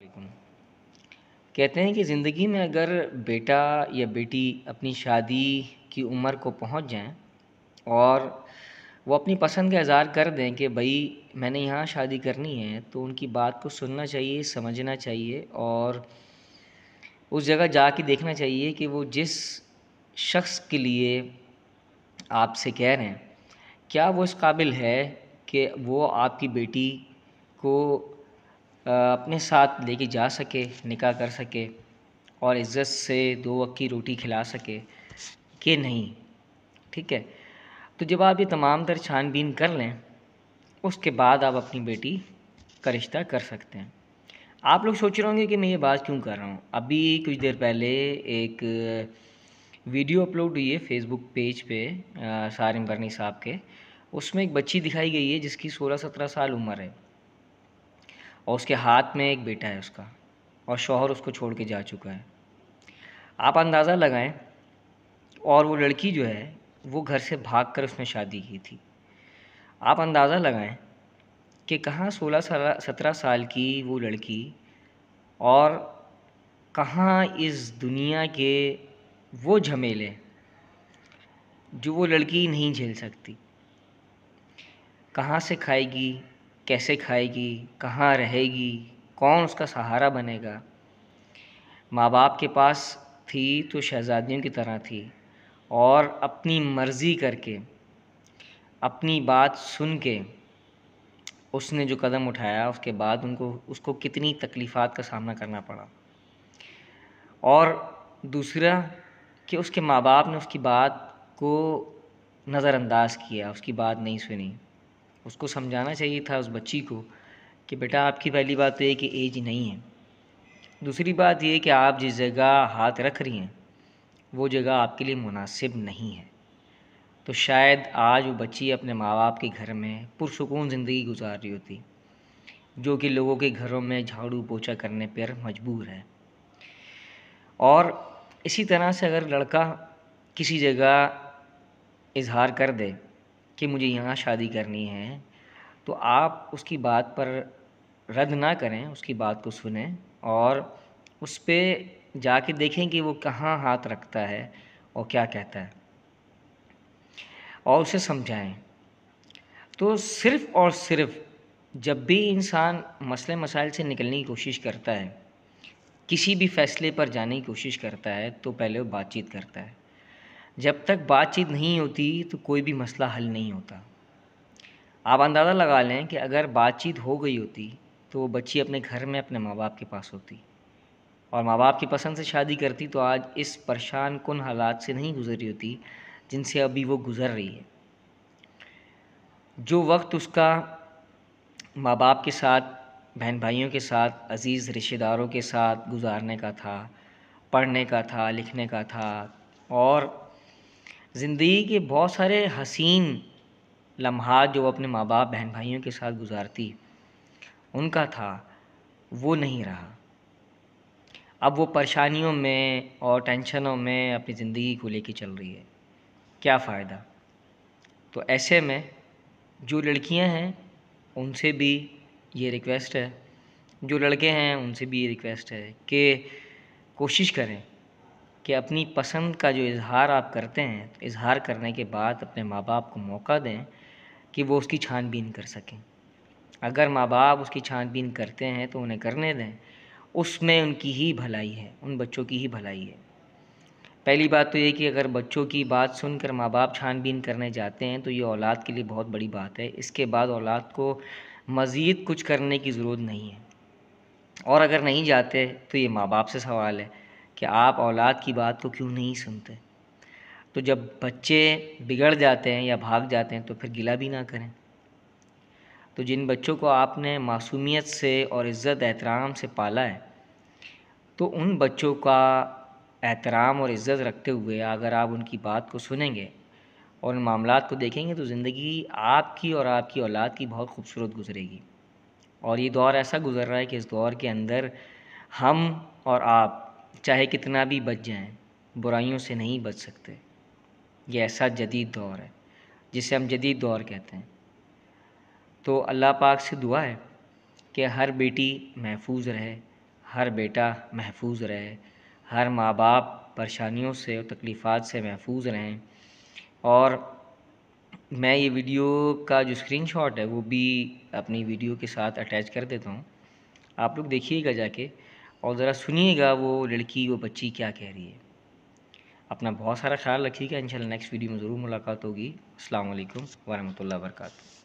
علیکم۔ کہتے ہیں کہ زندگی میں اگر بیٹا یا بیٹی اپنی شادی کی عمر کو پہنچ جائیں اور وہ اپنی پسند کا اظہار کر دیں کہ بھائی میں نے یہاں شادی کرنی ہے، تو ان کی بات کو سننا چاہیے، سمجھنا چاہیے اور اس جگہ جا کے دیکھنا چاہیے کہ وہ جس شخص کے لیے آپ سے کہہ رہے ہیں کیا وہ اس قابل ہے کہ وہ آپ کی بیٹی کو اپنے ساتھ لے کے جا سکے، نکاح کر سکے اور عزت سے 2 وقت کی روٹی کھلا سکے کہ نہیں۔ ٹھیک ہے، تو جب آپ یہ تمام تر چھان بین کر لیں اس کے بعد آپ اپنی بیٹی کا رشتہ کر سکتے ہیں۔ آپ لوگ سوچ رہے ہوں گے کہ میں یہ بات کیوں کر رہا ہوں۔ ابھی کچھ دیر پہلے ایک ویڈیو اپلوڈ ہوئی ہے فیس بک پیج پہ سارم برنی صاحب کے، اس میں ایک بچی دکھائی گئی ہے جس کی 16-17 سال عمر ہے اور اس کے ہاتھ میں ایک بیٹا ہے اس کا، اور شوہر اس کو چھوڑ کے جا چکا ہے۔ آپ اندازہ لگائیں، اور وہ لڑکی جو ہے وہ گھر سے بھاگ کر اس نے شادی کی تھی۔ آپ اندازہ لگائیں کہ کہاں 16-17 سال کی وہ لڑکی اور کہاں اس دنیا کے وہ جھمیلے جو وہ لڑکی نہیں جھیل سکتی۔ کہاں سے کھائے گی، کیسے کھائے گی، کہاں رہے گی، کون اس کا سہارا بنے گا۔ ماں باپ کے پاس تھی تو شہزادیوں کی طرح تھی، اور اپنی مرضی کر کے، اپنی بات سن کے اس نے جو قدم اٹھایا اس کے بعد اس کو کتنی تکلیفات کا سامنا کرنا پڑا۔ اور دوسرا کہ اس کے ماں باپ نے اس کی بات کو نظر انداز کیا، اس کی بات نہیں سنی۔ اس کو سمجھانا چاہیے تھا اس بچی کو کہ بیٹا آپ کی پہلی بات تو یہ کہ ایج نہیں ہے، دوسری بات یہ کہ آپ جس جگہ ہاتھ رکھ رہی ہیں وہ جگہ آپ کے لیے مناسب نہیں ہے۔ تو شاید آج وہ بچی اپنے ماں باپ کے گھر میں پرسکون زندگی گزار رہی ہوتی، جو کہ لوگوں کے گھروں میں جھاڑو پوچھا کرنے پر مجبور ہے۔ اور اسی طرح سے اگر لڑکا کسی جگہ اظہار کر دے کہ مجھے یہاں شادی کرنی ہے، تو آپ اس کی بات پر رد نہ کریں، اس کی بات کو سنیں اور اس پہ جا کے دیکھیں کہ وہ کہاں ہاتھ رکھتا ہے اور کیا کہتا ہے، اور اسے سمجھائیں۔ تو صرف اور صرف جب بھی انسان مسئلے مسائل سے نکلنے کی کوشش کرتا ہے، کسی بھی فیصلے پر جانے کی کوشش کرتا ہے، تو پہلے وہ بات چیت کرتا ہے۔ جب تک بات چیت نہیں ہوتی تو کوئی بھی مسئلہ حل نہیں ہوتا۔ آپ اندازہ لگا لیں کہ اگر بات چیت ہو گئی ہوتی تو وہ بچی اپنے گھر میں اپنے ماں باپ کے پاس ہوتی اور ماں باپ کی پسند سے شادی کرتی، تو آج اس پریشان کن حالات سے نہیں گزری ہوتی جن سے ابھی وہ گزر رہی ہے۔ جو وقت اس کا ماں باپ کے ساتھ، بہن بھائیوں کے ساتھ، عزیز رشتہ داروں کے ساتھ گزارنے کا تھا، پڑھنے کا تھا، لکھنے کا تھا، اور زندگی کے بہت سارے حسین لمحات جو وہ اپنے ماں باپ، بہن بھائیوں کے ساتھ گزارتی ان کا تھا، وہ نہیں رہا۔ اب وہ پریشانیوں میں اور ٹینشنوں میں اپنی زندگی کو لے کے چل رہی ہے، کیا فائدہ۔ تو ایسے میں جو لڑکیاں ہیں ان سے بھی یہ ریکویسٹ ہے، جو لڑکے ہیں ان سے بھی یہ ریکویسٹ ہے کہ کوشش کریں کہ اپنی پسند کا جو اظہار آپ کرتے ہیں، اظہار کرنے کے بعد اپنے ماں باپ کو موقع دیں کہ وہ اس کی چھان بین کر سکیں۔ اگر ماں باپ اس کی چھان بین کرتے ہیں تو انہیں کرنے دیں، اس میں ان کی ہی بھلائی ہے، ان بچوں کی ہی بھلائی ہے۔ پہلی بات تو یہ کہ اگر بچوں کی بات سن کر ماں باپ چھان بین کرنے جاتے ہیں تو یہ اولاد کے لیے بہت بڑی بات ہے۔ اس کے بعد اولاد کو مزید کچھ کرنے کی ضرورت نہیں ہے، اور اگر نہیں جاتے تو یہ ماں باپ سے سوال ہے کہ آپ اولاد کی بات کو کیوں نہیں سنتے۔ تو جب بچے بگڑ جاتے ہیں یا بھاگ جاتے ہیں تو پھر گلہ بھی نہ کریں۔ تو جن بچوں کو آپ نے معصومیت سے اور عزت احترام سے پالا ہے، تو ان بچوں کا احترام اور عزت رکھتے ہوئے اگر آپ ان کی بات کو سنیں گے اور ان معاملات کو دیکھیں گے تو زندگی آپ کی اور آپ کی اولاد کی بہت خوبصورت گزرے گی۔ اور یہ دور ایسا گزر رہا ہے کہ اس دور کے اندر ہم اور آپ چاہے کتنا بھی بچ جائیں، برائیوں سے نہیں بچ سکتے۔ یہ ایسا جدید دور ہے جسے ہم جدید دور کہتے ہیں۔ تو اللہ پاک سے دعا ہے کہ ہر بیٹی محفوظ رہے، ہر بیٹا محفوظ رہے، ہر ماں باپ پریشانیوں سے اور تکلیفات سے محفوظ رہیں۔ اور میں یہ ویڈیو کا جو اسکرین شاٹ ہے وہ بھی اپنی ویڈیو کے ساتھ اٹیچ کر دیتا ہوں، آپ لوگ دیکھیے گا جا کے اور ذرا سنیے گا وہ لڑکی وہ بچی کیا کہہ رہی ہے۔ اپنا بہت سارا خیال رکھیے گا، انشاءاللہ نیکسٹ ویڈیو میں ضرور ملاقات ہوگی۔ السلام علیکم ورحمۃ اللہ وبرکاتہ۔